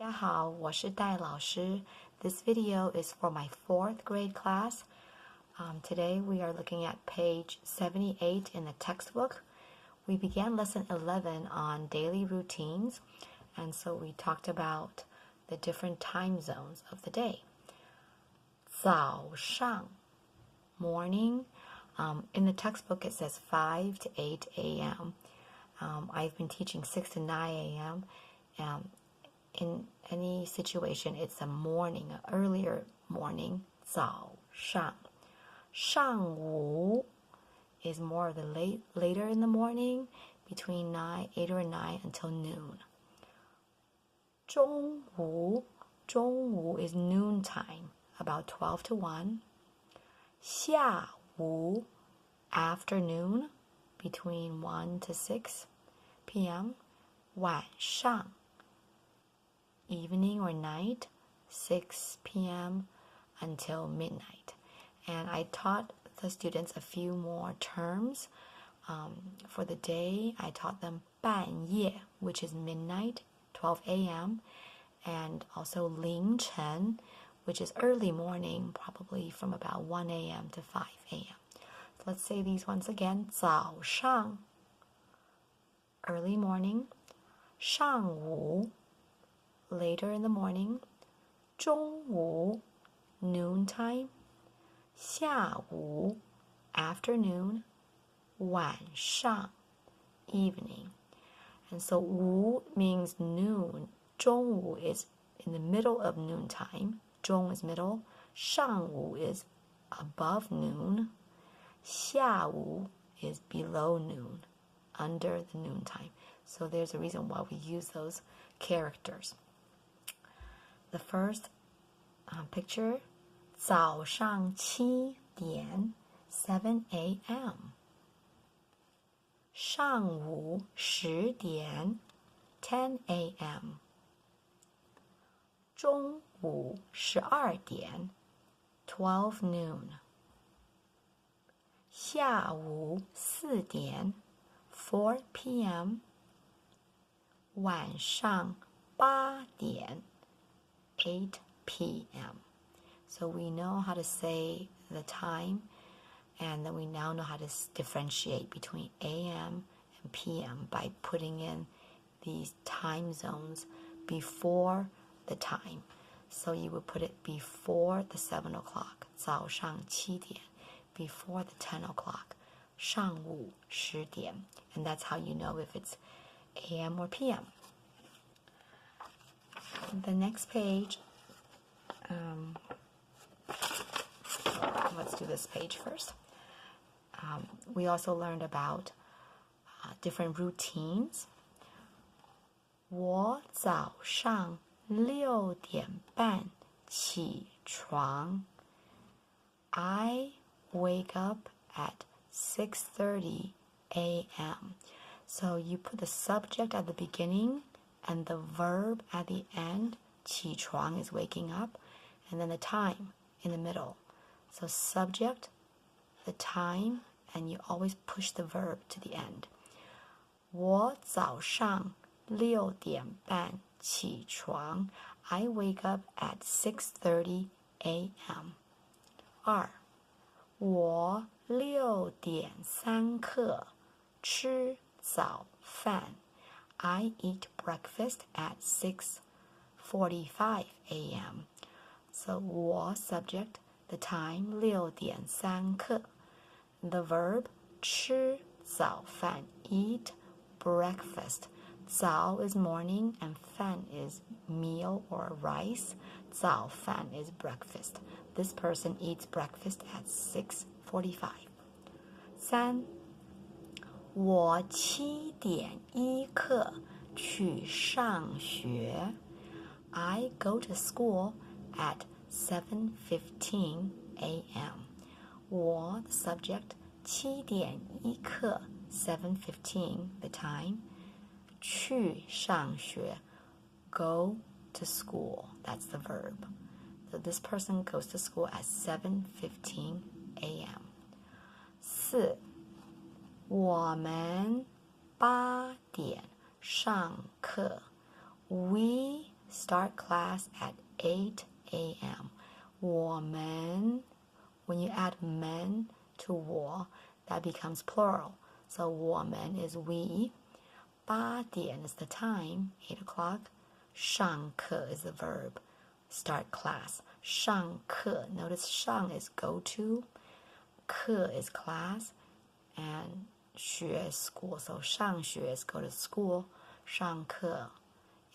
大家好，我是戴老师. This video is for my 4th grade class. Today we are looking at page 78 in the textbook. We began lesson 11 on daily routines, and so we talked about the different time zones of the day. 早上, morning. In the textbook it says 5 to 8 a.m. I've been teaching 6 to 9 a.m. In any situation, it's a morning, an earlier morning, 早上. 上午 is more of the later in the morning, between 8 or 9 until noon. 中午is noontime, about 12 to 1. 下午 afternoon, between 1 to 6 p.m. 晚上 evening or night, 6 p.m. until midnight. And I taught the students a few more terms. For the day, I taught them 半夜, which is midnight, 12 a.m., and also 凌晨, which is early morning, probably from about 1 a.m. to 5 a.m. So let's say these once again. 早上 early morning, 上午 later in the morning, 中午 noontime, 下午 afternoon, 晚上 evening. And so 午 means noon. 中午 is in the middle of noontime. 中 is middle. 上午 is above noon. 下午 is below noon, under the noontime. So there's a reason why we use those characters. The first picture, 早上7点 7 a.m. 上午10点 10 a.m. 中午12点 12 noon. 下午4点 4 p.m. 晚上8点 8 p.m. So we know how to say the time, and then we now know how to differentiate between a.m. and p.m. by putting in these time zones before the time. So you would put it before the 7 o'clock, 早上7点, before the 10 o'clock, 上午10点. And that's how you know if it's a.m. or p.m. The next page, let's do this page first. We also learned about different routines. 我早上6点半起床. I wake up at 6:30 a.m. So you put the subject at the beginning and the verb at the end. 起床 is waking up, and then the time in the middle. So subject, the time, and you always push the verb to the end. 我早上6点半起床. I wake up at 6:30 a.m. 2. 我6点3刻吃早饭. I eat breakfast at 6:45 a.m. So 我 subject, the time 6点3刻. The verb 吃早饭, eat breakfast. 早 is morning and 饭 is meal or rice. 早饭 is breakfast. This person eats breakfast at 6:45. 3. 我7点1刻去上学. I go to school at 7:15 a.m. 我 the subject, 7点1刻 7:15 the time. 去上学 go to school, that's the verb. So this person goes to school at 7:15 a.m. 4. 我们8点上课. We start class at 8 a.m. 我们 when you add men to 我 that becomes plural. So 我们 is we. 8点 is the time, 8 o'clock. 上课 is the verb, start class. 上课, notice 上 is go to, 课 is class, and 学 is school. So 上学 is go to school, 上课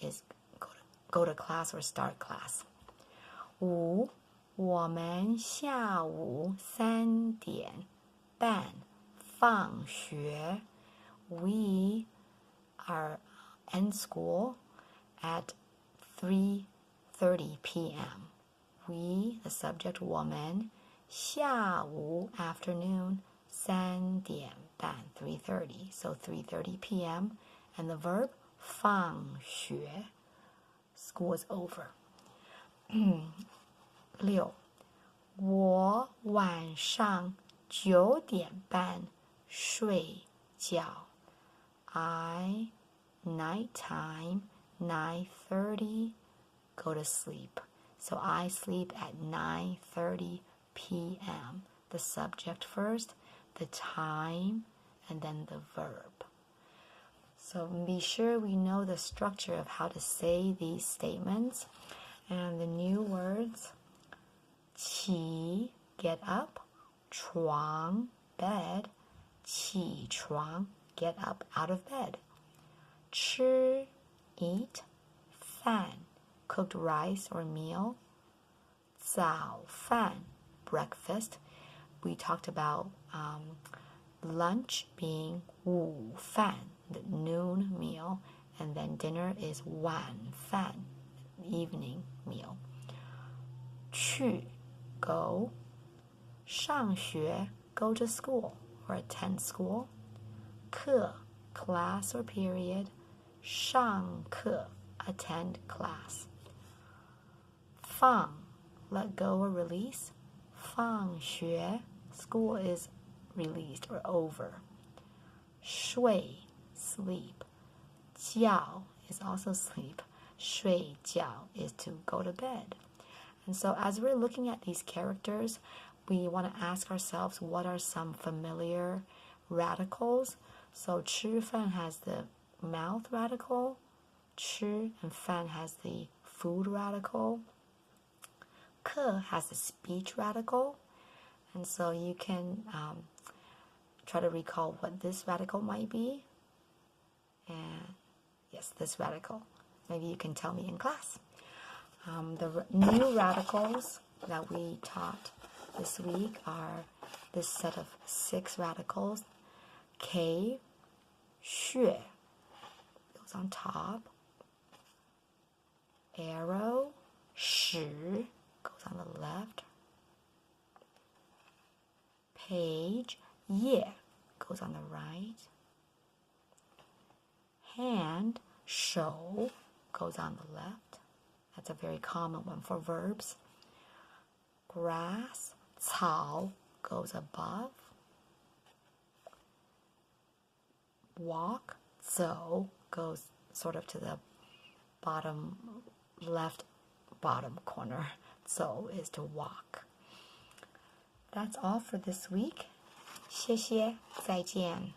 is go to class or start class. 5. 我们下午3点半放学. We are end school at 3:30 p.m. We, the subject, 我们下午 afternoon 3点半 3:30. So 3:30 p.m. and the verb 放学 school is over. 6. 我晚上9点半睡觉. I nighttime 9:30 go to sleep. So I sleep at 9:30 p.m. The subject first, the time, and then the verb. So be sure we know the structure of how to say these statements. And the new words, 起 get up, 床 bed, 起床 get up out of bed. 吃 eat, 饭 cooked rice or meal, 早饭 breakfast. We talked about lunch being 午饭, the noon meal, and then dinner is 晚饭, evening meal. 去 go, 上学 go to school or attend school, 课 class or period, 上课 attend class. 放 let go or release, 放学 school is released or over. 睡 sleep, 觉 is also sleep, 睡觉 is to go to bed. And so as we're looking at these characters, we want to ask ourselves, what are some familiar radicals? So 吃饭 has the mouth radical, 吃 and 饭 has the food radical, 课 has the speech radical. And so you can try to recall what this radical might be. And yes, this radical. Maybe you can tell me in class. The new radicals that we taught this week are this set of 6 radicals. K, 穴 goes on top. Arrow, 时 goes on the left. Page, 页 goes on the right. Hand, 手 goes on the left. That's a very common one for verbs. Grass, 草 goes above. Walk, 走 goes sort of to the bottom left bottom corner. 走 is to walk. That's all for this week. 谢谢，再见。